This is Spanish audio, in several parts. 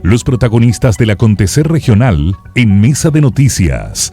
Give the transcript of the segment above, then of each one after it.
Los protagonistas del acontecer regional en Mesa de Noticias.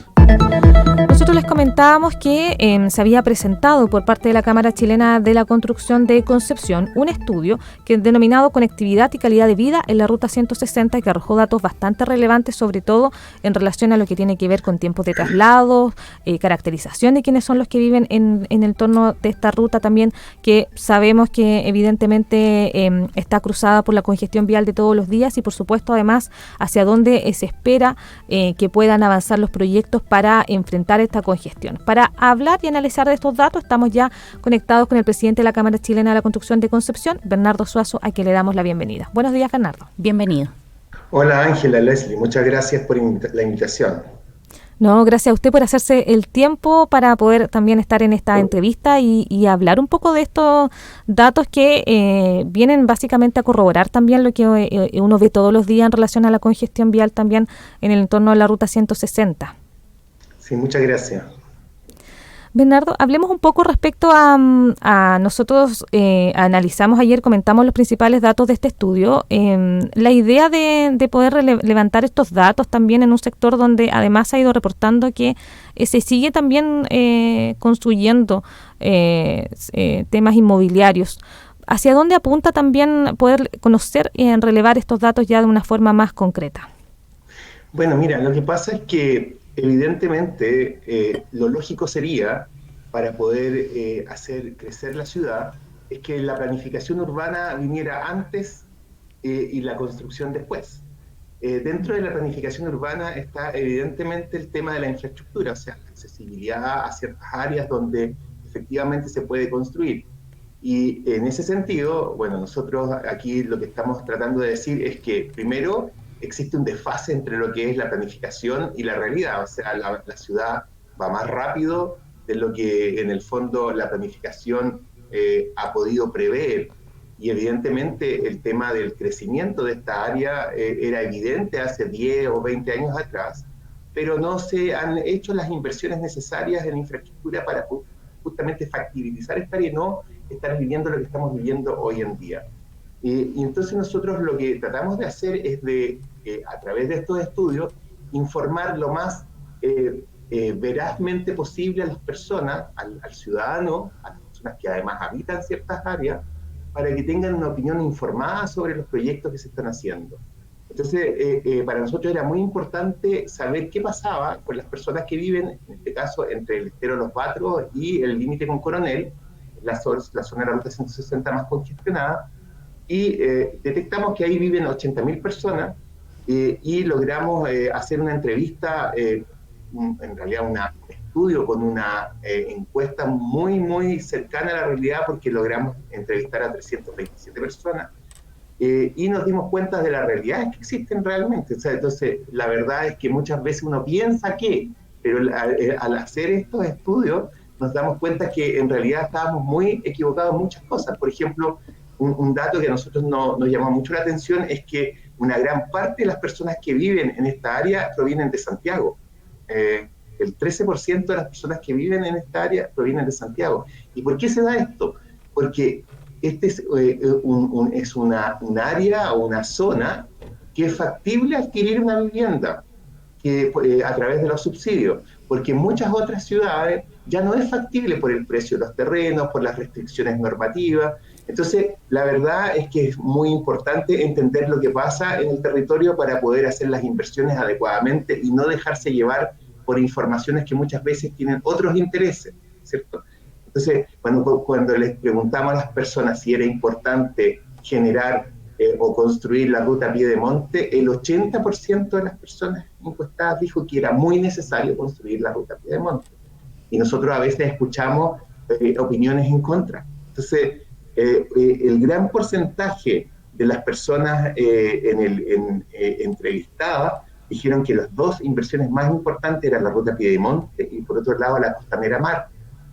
Nosotros les comentábamos que se había presentado por parte de la Cámara Chilena de la Construcción de Concepción un estudio que denominado Conectividad y Calidad de Vida en la Ruta 160 y que arrojó datos bastante relevantes, sobre todo en relación a lo que tiene que ver con tiempos de traslado, caracterización de quiénes son los que viven en el entorno de esta ruta también, que sabemos que evidentemente está cruzada por la congestión vial de todos los días y por supuesto además hacia dónde se espera que puedan avanzar los proyectos para enfrentar esta congestión. Para hablar y analizar de estos datos estamos ya conectados con el presidente de la Cámara Chilena de la Construcción de Concepción, Bernardo Suazo, a quien le damos la bienvenida. Buenos días, Bernardo. Bienvenido. Hola Ángela, Leslie, muchas gracias por la invitación. No, gracias a usted por hacerse el tiempo para poder también estar en esta entrevista y hablar un poco de estos datos que vienen básicamente a corroborar también lo que uno ve todos los días en relación a la congestión vial también en el entorno de la Ruta 160. Sí, muchas gracias. Bernardo, hablemos un poco respecto a nosotros analizamos ayer, comentamos los principales datos de este estudio. La idea de poder levantar estos datos también en un sector donde además ha ido reportando que se sigue también construyendo temas inmobiliarios. ¿Hacia dónde apunta también poder conocer y relevar estos datos ya de una forma más concreta? Bueno, mira, lo que pasa es que evidentemente, lo lógico sería, para poder hacer crecer la ciudad, es que la planificación urbana viniera antes y la construcción después. Dentro de la planificación urbana está evidentemente el tema de la infraestructura, o sea, la accesibilidad a ciertas áreas donde efectivamente se puede construir. Y en ese sentido, bueno, nosotros aquí lo que estamos tratando de decir es que, primero, existe un desfase entre lo que es la planificación y la realidad, o sea, la ciudad va más rápido de lo que en el fondo la planificación ha podido prever, y evidentemente el tema del crecimiento de esta área era evidente hace 10 o 20 años atrás, pero no se han hecho las inversiones necesarias en infraestructura para justamente factibilizar esta área y no estar viviendo lo que estamos viviendo hoy en día. Y entonces nosotros lo que tratamos de hacer es a través de estos estudios, informar lo más verazmente posible a las personas, al ciudadano, a las personas que además habitan ciertas áreas, para que tengan una opinión informada sobre los proyectos que se están haciendo. Entonces, para nosotros era muy importante saber qué pasaba con las personas que viven, en este caso, entre el estero Los Batros y el límite con Coronel, la zona de la Ruta 160 más congestionada, y detectamos que ahí viven 80.000 personas y logramos hacer una entrevista, en realidad un estudio con una encuesta muy cercana a la realidad, porque logramos entrevistar a 327 personas y nos dimos cuenta de las realidades que existen realmente. O sea, entonces, la verdad es que muchas veces uno piensa pero al hacer estos estudios nos damos cuenta que en realidad estábamos muy equivocados en muchas cosas. Por ejemplo, un dato que a nosotros nos llamó mucho la atención es que una gran parte de las personas que viven en esta área provienen de Santiago. El 13% de las personas que viven en esta área provienen de Santiago. ¿Y por qué se da esto? Porque este es un área o una zona que es factible adquirir una vivienda a través de los subsidios, porque en muchas otras ciudades ya no es factible por el precio de los terrenos, por las restricciones normativas. Entonces, la verdad es que es muy importante entender lo que pasa en el territorio para poder hacer las inversiones adecuadamente y no dejarse llevar por informaciones que muchas veces tienen otros intereses, ¿cierto? Entonces, cuando les preguntamos a las personas si era importante generar o construir la ruta Piedemonte, el 80% de las personas encuestadas dijo que era muy necesario construir la ruta Piedemonte. Y nosotros a veces escuchamos opiniones en contra. Entonces, el gran porcentaje de las personas entrevistadas dijeron que las dos inversiones más importantes eran la ruta Piedemonte y por otro lado la Costanera Mar.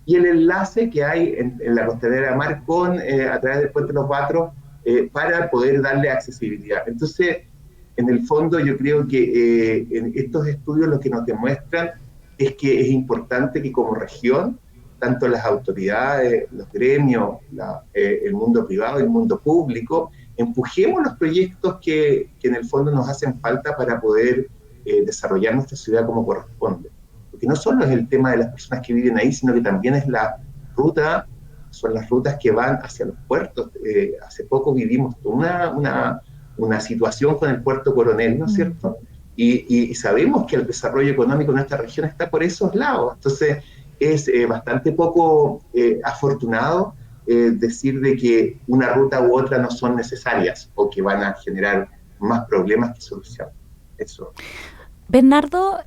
Y el enlace que hay en la Costanera Mar a través del puente Los Batros para poder darle accesibilidad. Entonces, en el fondo yo creo que en estos estudios lo que nos demuestran es que es importante que como región, tanto las autoridades, los gremios, el mundo privado y el mundo público, empujemos los proyectos que en el fondo nos hacen falta para poder desarrollar nuestra ciudad como corresponde. Porque no solo es el tema de las personas que viven ahí, sino que también es son las rutas que van hacia los puertos. Hace poco vivimos una situación con el puerto Coronel, ¿no es cierto? Y sabemos que el desarrollo económico en esta región está por esos lados. Entonces, es bastante poco afortunado decir de que una ruta u otra no son necesarias o que van a generar más problemas que soluciones. Eso. Bernardo,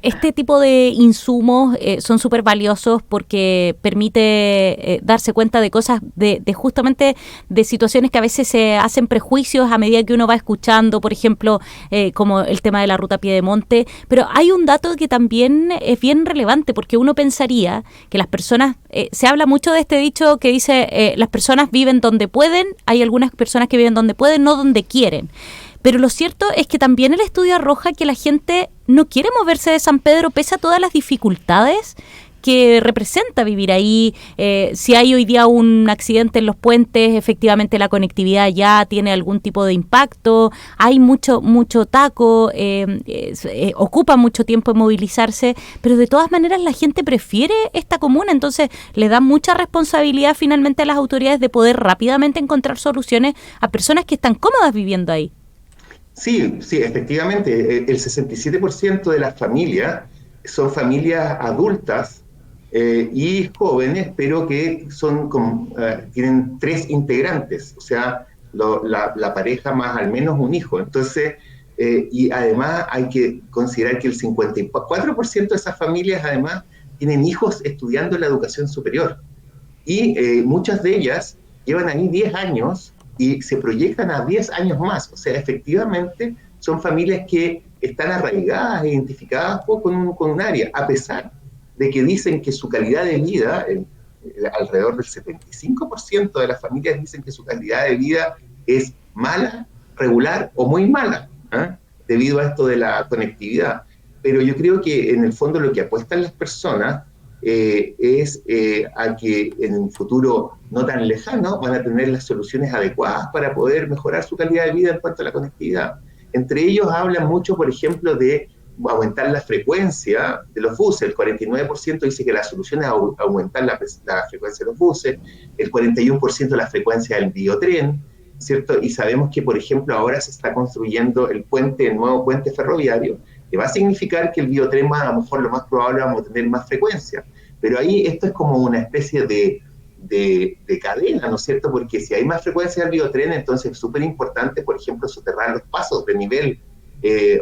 este tipo de insumos son súper valiosos porque permite darse cuenta de cosas, de justamente de situaciones que a veces se hacen prejuicios a medida que uno va escuchando, por ejemplo, como el tema de la ruta Piedemonte. Pero hay un dato que también es bien relevante, porque uno pensaría que las personas, se habla mucho de este dicho que dice, las personas viven donde pueden, hay algunas personas que viven donde pueden, no donde quieren. Pero lo cierto es que también el estudio arroja que la gente no quiere moverse de San Pedro pese a todas las dificultades que representa vivir ahí. Si hay hoy día un accidente en los puentes, efectivamente la conectividad ya tiene algún tipo de impacto, hay mucho taco, ocupa mucho tiempo en movilizarse, pero de todas maneras la gente prefiere esta comuna, entonces le da mucha responsabilidad finalmente a las autoridades de poder rápidamente encontrar soluciones a personas que están cómodas viviendo ahí. Sí, efectivamente, el 67% de las familias son familias adultas y jóvenes, pero que tienen 3 integrantes, o sea, la pareja más al menos un hijo. Entonces, y además hay que considerar que el 54% de esas familias además tienen hijos estudiando la educación superior. Y muchas de ellas llevan ahí 10 años y se proyectan a 10 años más. O sea, efectivamente son familias que están arraigadas e identificadas con un área, a pesar de que dicen que su calidad de vida, alrededor del 75% de las familias dicen que su calidad de vida es mala, regular o muy mala, debido a esto de la conectividad. Pero yo creo que en el fondo lo que apuestan las personas es a que en un futuro no tan lejano van a tener las soluciones adecuadas para poder mejorar su calidad de vida en cuanto a la conectividad. Entre ellos hablan mucho, por ejemplo, de aumentar la frecuencia de los buses. El 49% dice que la solución es aumentar la frecuencia de los buses, el 41% la frecuencia del biotren, ¿cierto? Y sabemos que, por ejemplo, ahora se está construyendo el nuevo puente ferroviario, que va a significar que el biotren a lo mejor lo más probable vamos a tener más frecuencia. Pero ahí esto es como una especie de cadena, ¿no es cierto? Porque si hay más frecuencia del biotren, entonces es súper importante, por ejemplo, soterrar los pasos de nivel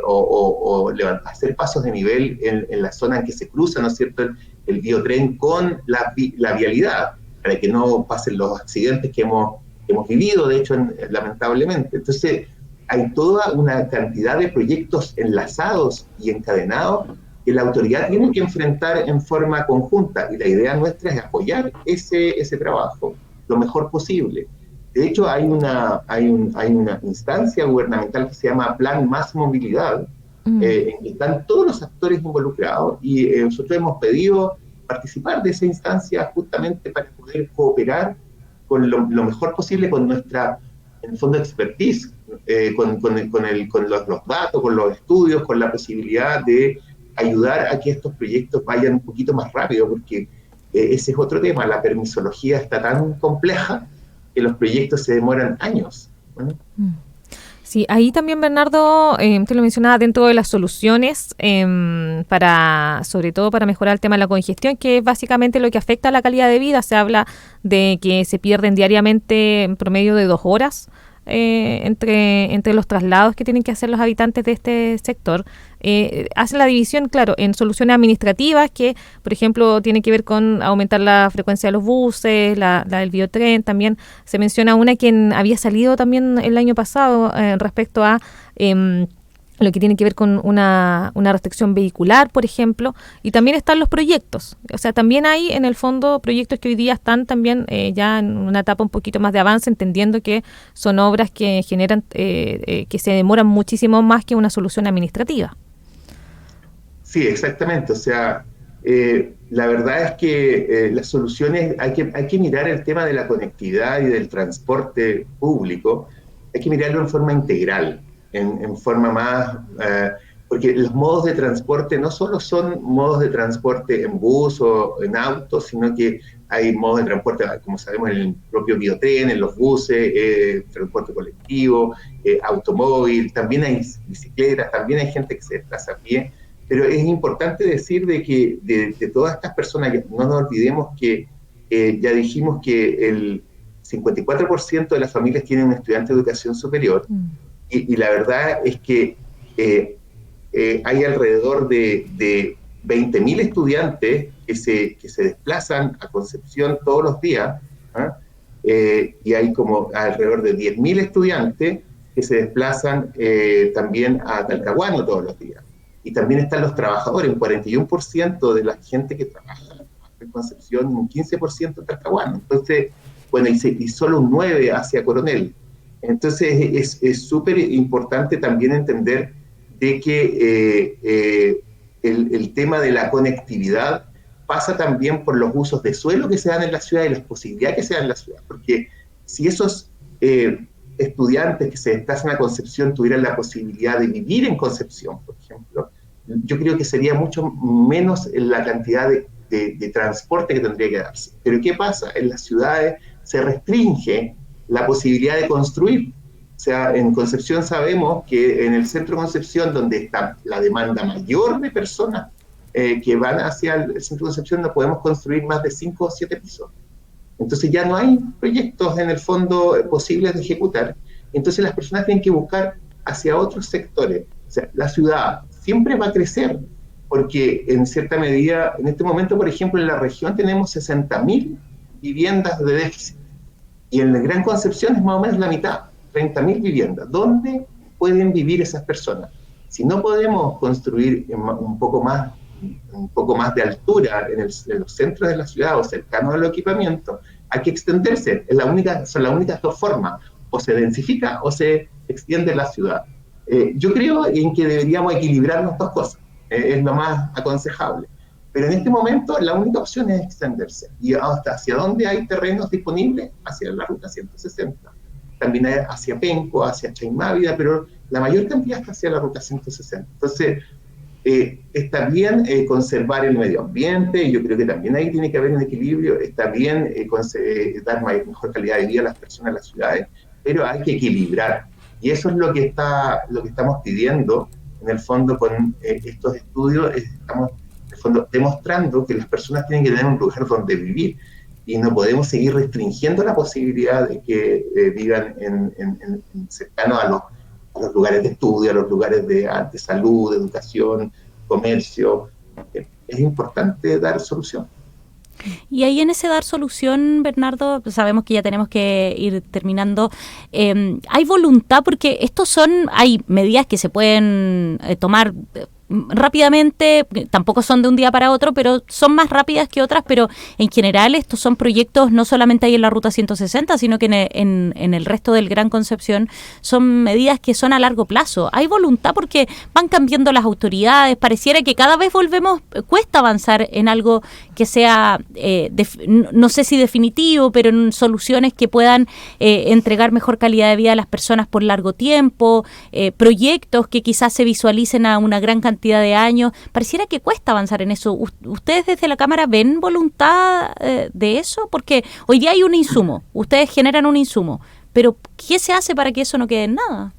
o hacer pasos de nivel en la zona en que se cruza, ¿no es cierto?, el biotren con la vialidad, para que no pasen los accidentes que hemos vivido, de hecho, lamentablemente. Entonces, hay toda una cantidad de proyectos enlazados y encadenados que la autoridad tiene que enfrentar en forma conjunta, y la idea nuestra es apoyar ese trabajo lo mejor posible. De hecho, hay una instancia gubernamental que se llama Plan Más Movilidad, en que están todos los actores involucrados, y nosotros hemos pedido participar de esa instancia justamente para poder cooperar con lo mejor posible con nuestra, en el fondo, expertise, con los datos, con los estudios, con la posibilidad de ayudar a que estos proyectos vayan un poquito más rápido, porque ese es otro tema. La permisología está tan compleja que los proyectos se demoran años. Sí, ahí también, Bernardo, te lo mencionaba, dentro de las soluciones sobre todo para mejorar el tema de la congestión, que es básicamente lo que afecta a la calidad de vida. Se habla de que se pierden diariamente en promedio de 2 horas entre los traslados que tienen que hacer los habitantes de este sector. Hacen la división, claro, en soluciones administrativas que, por ejemplo, tienen que ver con aumentar la frecuencia de los buses, la del biotren. También se menciona una que había salido también el año pasado respecto a lo que tiene que ver con una restricción vehicular, por ejemplo, y también están los proyectos. O sea, también hay en el fondo proyectos que hoy día están también ya en una etapa un poquito más de avance, entendiendo que son obras que generan, que se demoran muchísimo más que una solución administrativa. Sí, exactamente. O sea, La verdad es que las soluciones, hay que mirar el tema de la conectividad y del transporte público, hay que mirarlo en forma integral, en forma más, porque los modos de transporte no solo son modos de transporte en bus o en auto, sino que hay modos de transporte, como sabemos, en el propio biotren, en los buses, transporte colectivo, automóvil, también hay bicicletas, también hay gente que se desplaza a pie. Pero es importante decir de que de todas estas personas, no nos olvidemos que ya dijimos que el 54% de las familias tienen un estudiante de educación superior, y la verdad es que hay alrededor de 20.000 estudiantes que se desplazan a Concepción todos los días, y hay como alrededor de 10.000 estudiantes que se desplazan también a Talcahuano todos los días. Y también están los trabajadores, un 41% de la gente que trabaja en Concepción, un 15% en Talcahuano. Entonces, bueno, y solo un 9% hacia Coronel. Entonces, es súper importante también entender de que el tema de la conectividad pasa también por los usos de suelo que se dan en la ciudad y las posibilidades que se dan en la ciudad. Porque si esos estudiantes que se desplazan a Concepción tuvieran la posibilidad de vivir en Concepción, por ejemplo, yo creo que sería mucho menos la cantidad de transporte que tendría que darse. Pero ¿qué pasa? En las ciudades se restringe la posibilidad de construir. O sea, en Concepción sabemos que en el centro de Concepción, donde está la demanda mayor de personas que van hacia el centro de Concepción, no podemos construir más de 5 o 7 pisos. Entonces ya no hay proyectos en el fondo posibles de ejecutar. Entonces las personas tienen que buscar hacia otros sectores. O sea, la ciudad siempre va a crecer, porque en cierta medida, en este momento, por ejemplo, en la región tenemos 60.000 viviendas de déficit. Y en la Gran Concepción es más o menos la mitad, 30.000 viviendas. ¿Dónde pueden vivir esas personas? Si no podemos construir un poco más de altura en los centros de la ciudad o cercanos al equipamiento, hay que extenderse. Son las únicas dos formas. O se densifica o se extiende la ciudad. Yo creo en que deberíamos equilibrar las dos cosas. Es lo más aconsejable. Pero en este momento la única opción es extenderse. ¿Y hacia dónde hay terrenos disponibles? Hacia la ruta 160. También hacia Penco, hacia Chaimávida, pero la mayor cantidad está hacia la ruta 160. Entonces, está bien conservar el medio ambiente, y yo creo que también ahí tiene que haber un equilibrio. Está bien dar mejor calidad de vida a las personas en las ciudades, pero hay que equilibrar. Y eso es lo que estamos pidiendo, en el fondo, con estos estudios. Estamos, en el fondo, demostrando que las personas tienen que tener un lugar donde vivir, y no podemos seguir restringiendo la posibilidad de que vivan cercanos a los lugares de estudio, a los lugares de salud, de educación, comercio. Es importante dar solución. Y ahí en ese dar solución, Bernardo, sabemos que ya tenemos que ir terminando. ¿Hay voluntad? Porque hay medidas que se pueden tomar rápidamente, tampoco son de un día para otro, pero son más rápidas que otras, pero en general estos son proyectos no solamente ahí en la Ruta 160, sino que en el resto del Gran Concepción son medidas que son a largo plazo. Hay voluntad porque van cambiando las autoridades, pareciera que cada vez cuesta avanzar en algo que sea, no sé si definitivo, pero en soluciones que puedan entregar mejor calidad de vida a las personas por largo tiempo, proyectos que quizás se visualicen a una gran cantidad de años. Pareciera que cuesta avanzar en eso. ¿Ustedes desde la Cámara ven voluntad de eso? Porque hoy día hay un insumo, ustedes generan un insumo, pero ¿qué se hace para que eso no quede en nada?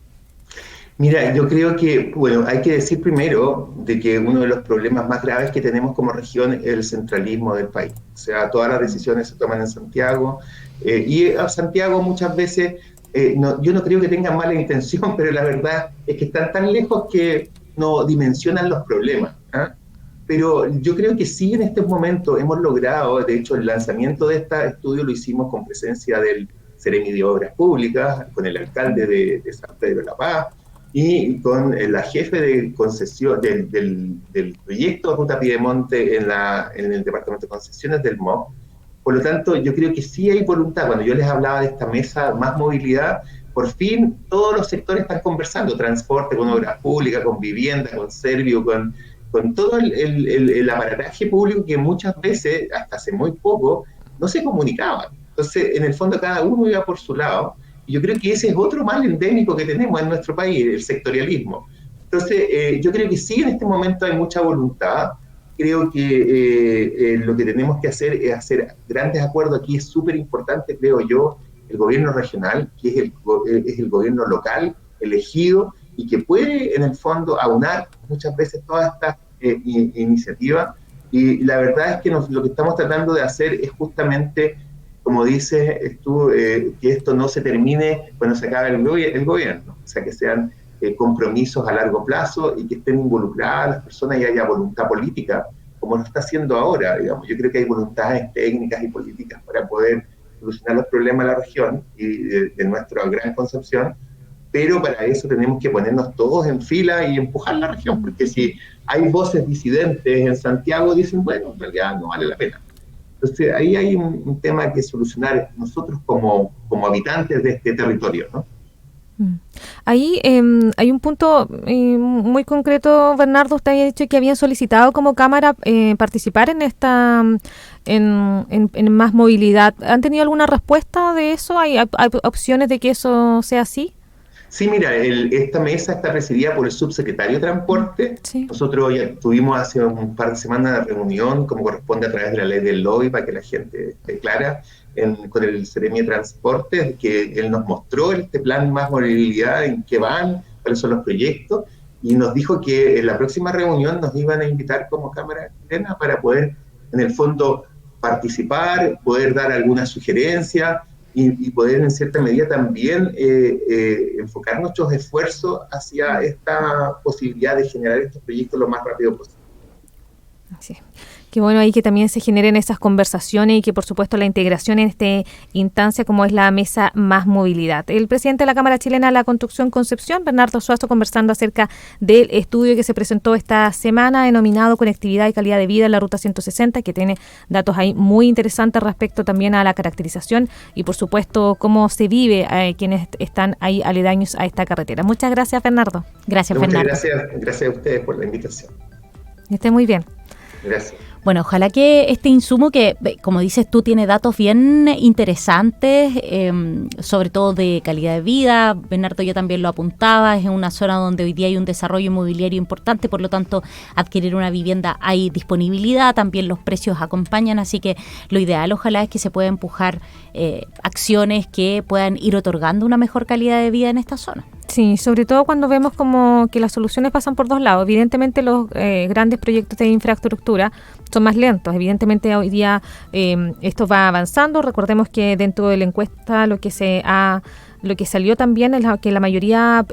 Mira, yo creo que, bueno, hay que decir primero de que uno de los problemas más graves que tenemos como región es el centralismo del país. O sea, todas las decisiones se toman en Santiago, y a Santiago muchas veces, yo no creo que tengan mala intención, pero la verdad es que están tan lejos que no dimensionan los problemas. Pero yo creo que sí, en este momento hemos logrado, de hecho el lanzamiento de este estudio lo hicimos con presencia del Seremi de Obras Públicas, con el alcalde de San Pedro de la Paz, y con la jefe de concesión del proyecto Ruta Piedemonte en el Departamento de Concesiones del MOB. Por lo tanto, yo creo que sí hay voluntad. Cuando yo les hablaba de esta mesa Más Movilidad, por fin todos los sectores están conversando: transporte, con obras públicas, con vivienda, con Servio, con con todo el aparataje público que muchas veces, hasta hace muy poco, no se comunicaban. Entonces, en el fondo, cada uno iba por su lado. Y yo creo que ese es otro mal endémico que tenemos en nuestro país, el sectorialismo. Entonces, yo creo que sí, en este momento hay mucha voluntad. Creo que lo que tenemos que hacer es hacer grandes acuerdos. Aquí es súper importante, creo yo, el gobierno regional, que es el gobierno local, elegido, y que puede, en el fondo, aunar muchas veces todas estas iniciativas. Y la verdad es que lo que estamos tratando de hacer es justamente, como dices tú, que esto no se termine cuando se acabe el gobierno, o sea, que sean compromisos a largo plazo y que estén involucradas las personas y haya voluntad política, como lo está haciendo ahora, digamos. Yo creo que hay voluntades técnicas y políticas para poder solucionar los problemas de la región y de nuestra gran Concepción, pero para eso tenemos que ponernos todos en fila y empujar la región, porque si hay voces disidentes en Santiago, dicen, bueno, en realidad no vale la pena. Entonces, ahí hay un tema que solucionar nosotros como habitantes de este territorio, ¿no? Ahí hay un punto muy concreto, Bernardo. Usted había dicho que habían solicitado como Cámara participar en esta en más movilidad. ¿Han tenido alguna respuesta de eso? ¿Hay opciones de que eso sea así? Sí, mira, esta mesa está presidida por el subsecretario de Transporte. Sí. Nosotros ya tuvimos hace un par de semanas de reunión, como corresponde a través de la ley del lobby, para que la gente esté clara, con el Seremi de Transporte, que él nos mostró este plan Más Movilidad, en qué van, cuáles son los proyectos, y nos dijo que en la próxima reunión nos iban a invitar como Cámara Chilena para poder, en el fondo, participar, poder dar alguna sugerencia, y poder en cierta medida también enfocar nuestros esfuerzos hacia esta posibilidad de generar estos proyectos lo más rápido posible. Sí. Qué bueno ahí que también se generen esas conversaciones y que por supuesto la integración en esta instancia como es la Mesa Más Movilidad. El presidente de la Cámara Chilena de la Construcción Concepción, Bernardo Suazo, conversando acerca del estudio que se presentó esta semana denominado Conectividad y Calidad de Vida en la Ruta 160, que tiene datos ahí muy interesantes respecto también a la caracterización y por supuesto cómo se vive quienes están ahí aledaños a esta carretera. Muchas gracias, Bernardo. Gracias, Fernando. Gracias a ustedes por la invitación. Que esté muy bien. Gracias. Bueno, ojalá que este insumo que, como dices tú, tiene datos bien interesantes, sobre todo de calidad de vida. Bernardo ya también lo apuntaba, es una zona donde hoy día hay un desarrollo inmobiliario importante, por lo tanto, adquirir una vivienda hay disponibilidad, también los precios acompañan, así que lo ideal ojalá es que se pueda empujar acciones que puedan ir otorgando una mejor calidad de vida en esta zona. Sí, sobre todo cuando vemos como que las soluciones pasan por dos lados. Evidentemente los grandes proyectos de infraestructura son más lentos. Evidentemente hoy día esto va avanzando. Recordemos que dentro de la encuesta lo que salió también es que la mayoría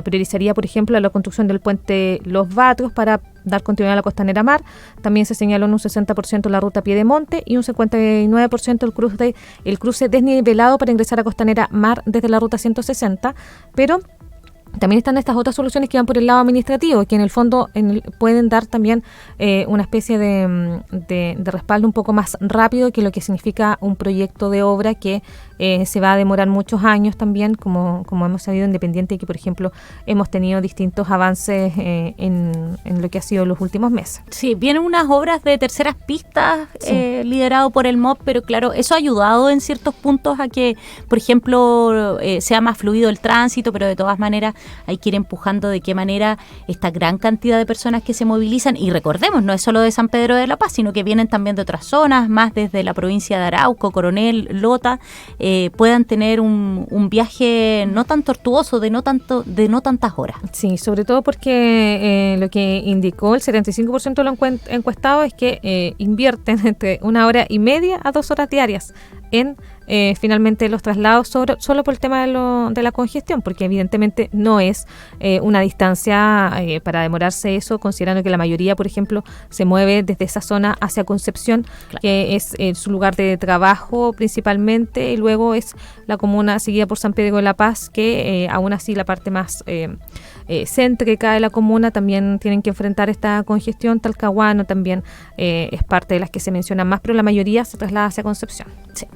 priorizaría, por ejemplo, la construcción del puente Los Batrios para dar continuidad a la Costanera Mar. También se señaló en un 60% la ruta Piedemonte y un 59% el cruce desnivelado para ingresar a Costanera Mar desde la ruta 160, pero también están estas otras soluciones que van por el lado administrativo, que en el fondo pueden dar también una especie de respaldo un poco más rápido que lo que significa un proyecto de obra que se va a demorar muchos años también, como hemos sabido, independiente de que, por ejemplo, hemos tenido distintos avances en lo que ha sido los últimos meses. Sí, vienen unas obras de terceras pistas liderado por el MOP, pero claro, eso ha ayudado en ciertos puntos a que, por ejemplo, sea más fluido el tránsito, pero de todas maneras hay que ir empujando de qué manera esta gran cantidad de personas que se movilizan, y recordemos, no es solo de San Pedro de la Paz, sino que vienen también de otras zonas, más desde la provincia de Arauco, Coronel, Lota, puedan tener un viaje no tan tortuoso, de no tantas horas. Sí, sobre todo porque lo que indicó el 75% de los encuestados es que invierten entre 1 hora y media a 2 horas diarias en finalmente los traslados solo por el tema de la congestión, porque evidentemente no es una distancia para demorarse eso, considerando que la mayoría, por ejemplo, se mueve desde esa zona hacia Concepción, claro, que es su lugar de trabajo principalmente, y luego es la comuna seguida por San Pedro de la Paz, que aún así la parte más céntrica de la comuna también tienen que enfrentar esta congestión. Talcahuano también es parte de las que se mencionan más, pero la mayoría se traslada hacia Concepción. Sí.